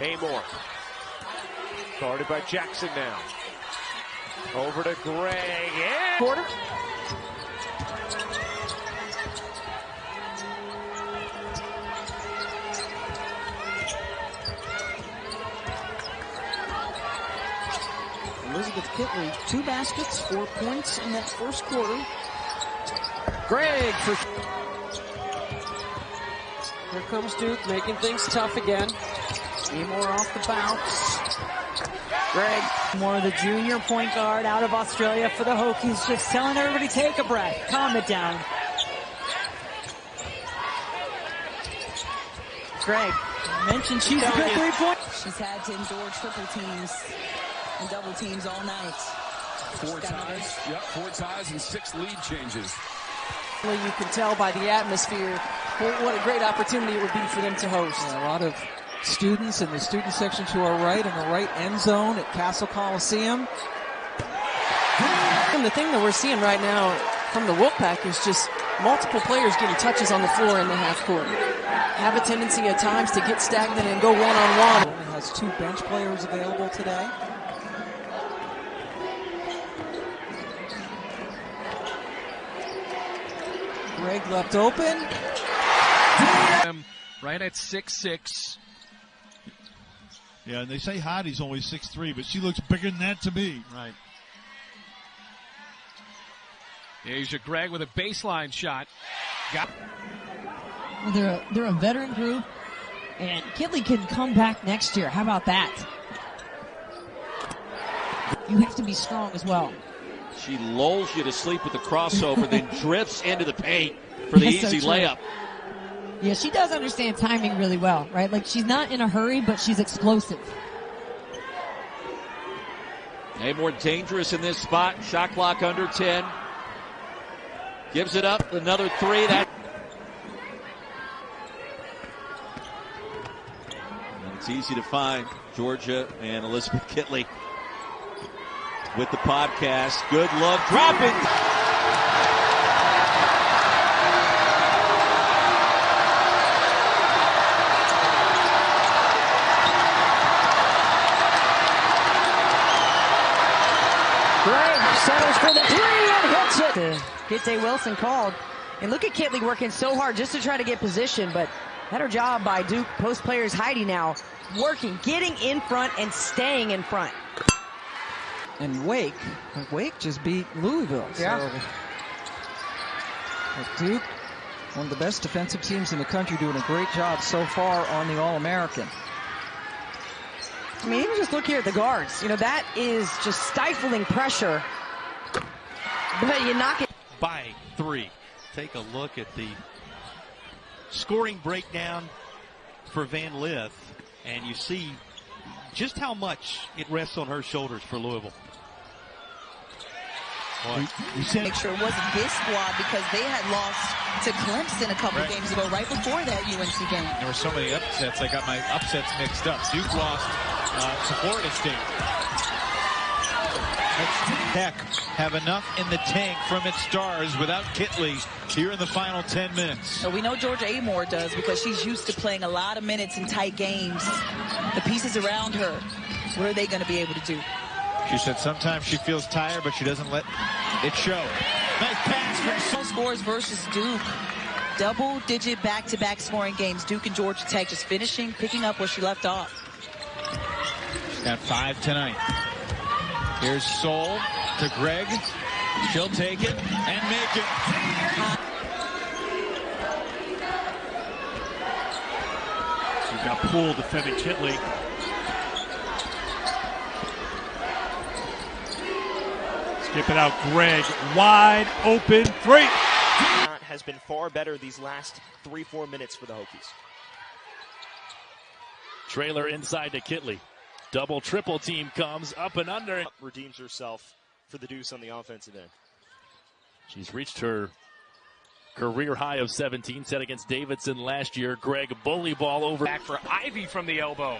Amore. Guarded by Jackson now. Over to Gregg. Yeah. Quarter. Elizabeth Kitley, 2 baskets, 4 points in that first quarter. Gregg for... Here comes Duke, making things tough again. Amore off the bounce. Gregg. More the junior point guard out of Australia for the Hokies, just telling everybody take a breath, calm it down. Gregg mentioned she's a good 3-point. She's had to endure triple teams and double teams all night. 4 ties, yep, 4 ties and 6 lead changes. You can tell by the atmosphere what a great opportunity it would be for them to host. A lot of students in the student section to our right, in the right end zone at Castle Coliseum. And the thing that we're seeing right now from the Wolfpack is just multiple players getting touches on the floor in the half court. Have a tendency at times to get stagnant and go one-on-one. Only has 2 bench players available today. Gregg left open. Right at 6'6". Yeah, and they say Heidi's only 6'3", but she looks bigger than that to me. Right. Asia Gregg with a baseline shot. Well, they're a veteran group, and Kitley can come back next year. How about that? You have to be strong as well. She lulls you to sleep with the crossover, then drifts into the paint for the easy layup. Yeah, she does understand timing really well, right? Like, she's not in a hurry, but she's explosive. Amore dangerous in this spot. Shot clock under 10. Gives it up. Another 3. And it's easy to find Georgia and Elizabeth Kitley with the podcast. Good look. Dropping. Gregg settles for the 3 and hits it. Get Day Wilson called. And look at Kitley working so hard just to try to get position, but better job by Duke post players Heidi now. Working, getting in front and staying in front. And Wake just beat Louisville. Yeah. So, Duke, one of the best defensive teams in the country, doing a great job so far on the All-American. I mean, even just look here at the guards. You know, that is just stifling pressure. But you knock it. By 3. Take a look at the scoring breakdown for Van Lith, and you see just how much it rests on her shoulders for Louisville. Make sure it wasn't this squad, because they had lost to Clemson a couple games ago, right before that UNC game. There were so many upsets, I got my upsets mixed up. Duke lost to Florida State. Tech have enough in the tank from its stars without Kitley here in the final 10 minutes. So we know Georgia Amore does, because she's used to playing a lot of minutes in tight games. The pieces around her, what are they going to be able to do? She said sometimes she feels tired, but she doesn't let it show. Nice pass from scores versus Duke. Double-digit back-to-back scoring games. Duke and Georgia Tech just finishing, picking up where she left off. She's got 5 tonight. Here's Sol to Gregg. She'll take it and make it. She's got Poole defending Kitley. Skip it out, Gregg. Wide open 3. Has been far better these last 3-4 minutes for the Hokies. Trailer inside to Kitley. Double, triple team comes up and under. Redeems herself for the deuce on the offensive end. She's reached her career high of 17, set against Davidson last year. Gregg bully ball over. Back for Ivy from the elbow.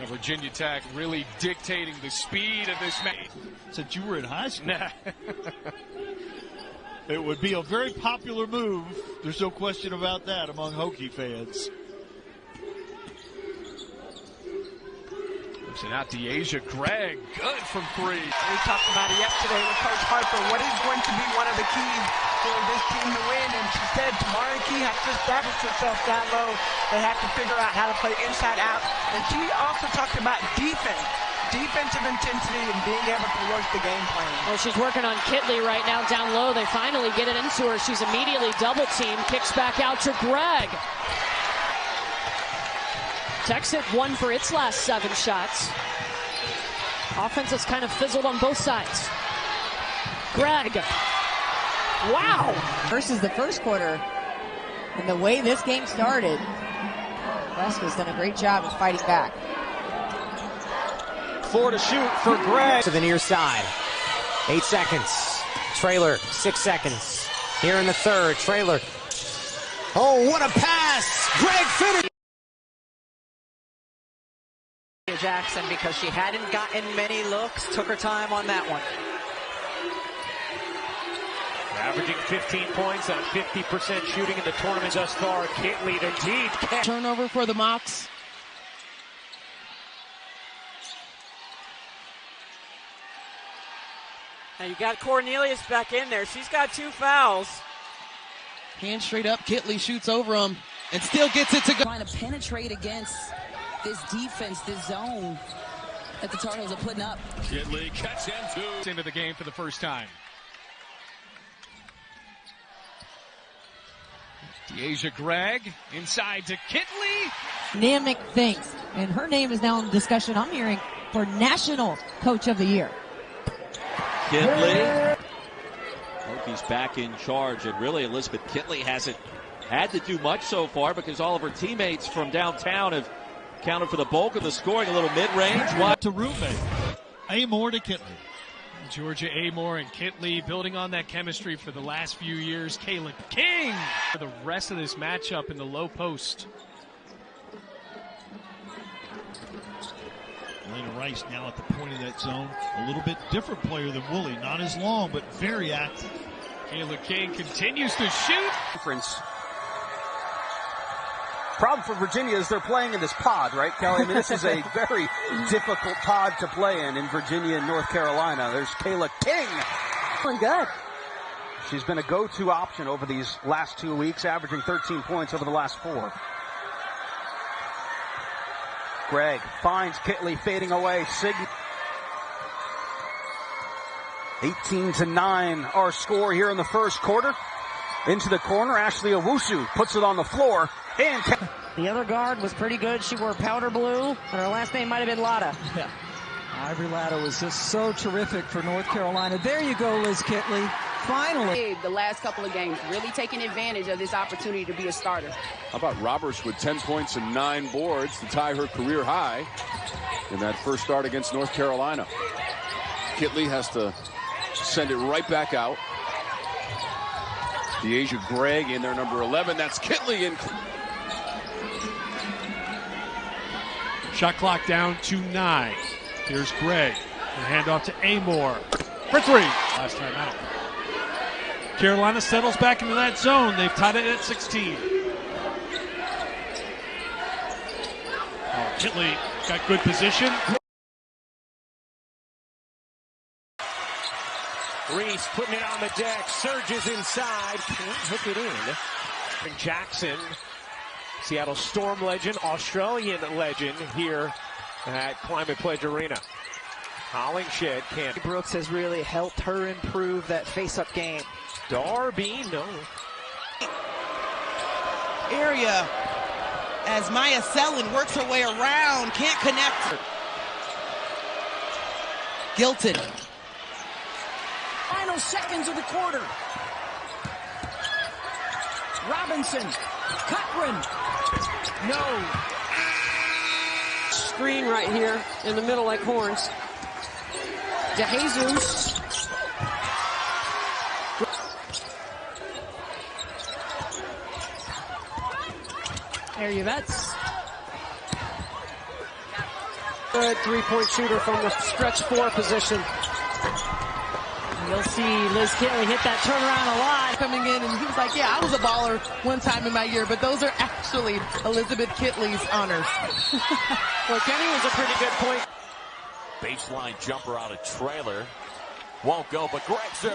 And Virginia Tech really dictating the speed of this match. Since you were in high school. Nah. It would be a very popular move. There's no question about that among Hokie fans. Moves it out to Asia. Gregg, good from three. We talked about it yesterday with Coach Harper. What is going to be one of the keys for this team to win? And she said Tamara Key has to establish herself down low. They have to figure out how to play inside out. And she also talked about defensive intensity and being able to work the game plan. Well, she's working on Kitley right now down low. They finally get it into her. She's immediately double teamed. Kicks back out to Gregg. Texas won for its last 7 shots. Offense has kind of fizzled on both sides. Gregg. Wow. Versus the first quarter. And the way this game started, Nebraska's done a great job of fighting back. 4 to shoot for Gregg. To the near side. 8 seconds. Trailer, 6 seconds. Here in the third, Trailer. Oh, what a pass! Gregg finished. Jackson, because she hadn't gotten many looks, took her time on that one. Averaging 15 points on 50% shooting in the tournament thus far. Kitley to deep. Turnover for the Mocs. Now you got Cornelius back in there. She's got 2 fouls. Hand straight up. Kitley shoots over him and still gets it to go. Trying to penetrate against this defense, this zone that the Tar Heels are putting up. Kitley cuts into the game for the first time. Deasia Gregg inside to Kitley. Dynamic things. And her name is now in discussion, I'm hearing, for National Coach of the Year. Kitley. Hokies back in charge, and really Elizabeth Kitley hasn't had to do much so far because all of her teammates from downtown have counted for the bulk of the scoring. A little mid-range. To roommate. Amore to Kitley. Georgia Amore and Kitley building on that chemistry for the last few years. Kayla King for the rest of this matchup in the low post. Elena Rice now at the point of that zone. A little bit different player than Woolley. Not as long, but very active. Kayla King continues to shoot. Problem for Virginia is they're playing in this pod, right, Kelly? I mean, this is a very difficult pod to play in Virginia and North Carolina. There's Kayla King. Doing good. She's been a go-to option over these last 2 weeks, averaging 13 points over the last 4. Gregg finds Kitley fading away. 18-9 our score here in the first quarter. Into the corner, Ashley Owusu puts it on the floor. And the other guard was pretty good. She wore powder blue, and her last name might have been Latta. Yeah. Ivory Latta was just so terrific for North Carolina. There you go, Liz Kitley. Finally. The last couple of games, really taking advantage of this opportunity to be a starter. How about Roberts with 10 points and 9 boards to tie her career high in that first start against North Carolina. Kitley has to send it right back out. Deasia Gregg in there, number 11. That's Kitley in. Shot clock down to 9. Here's Gregg. The handoff to Amore for 3. Last time out. Carolina settles back into that zone. They've tied it at 16. Kitley got good position. Reese putting it on the deck, surges inside, can't hook it in. And Jackson, Seattle Storm legend, Australian legend here at Climate Pledge Arena. Hollingshed can't. Brooks has really helped her improve that face-up game. Darby, no. Area as Maya Selin works her way around, can't connect. Gilton. Final seconds of the quarter. Robinson. Cochran. No. Screen right here in the middle like horns. DeJesus. There you Vets. Good three-point shooter from the stretch 4 position. You'll see Liz Kitley hit that turnaround a lot. Coming in, and he was like, yeah, I was a baller one time in my year, but those are actually Elizabeth Kitley's honors. Well, Kenny was a pretty good point. Baseline jumper out of Trailer. Won't go, but Gregg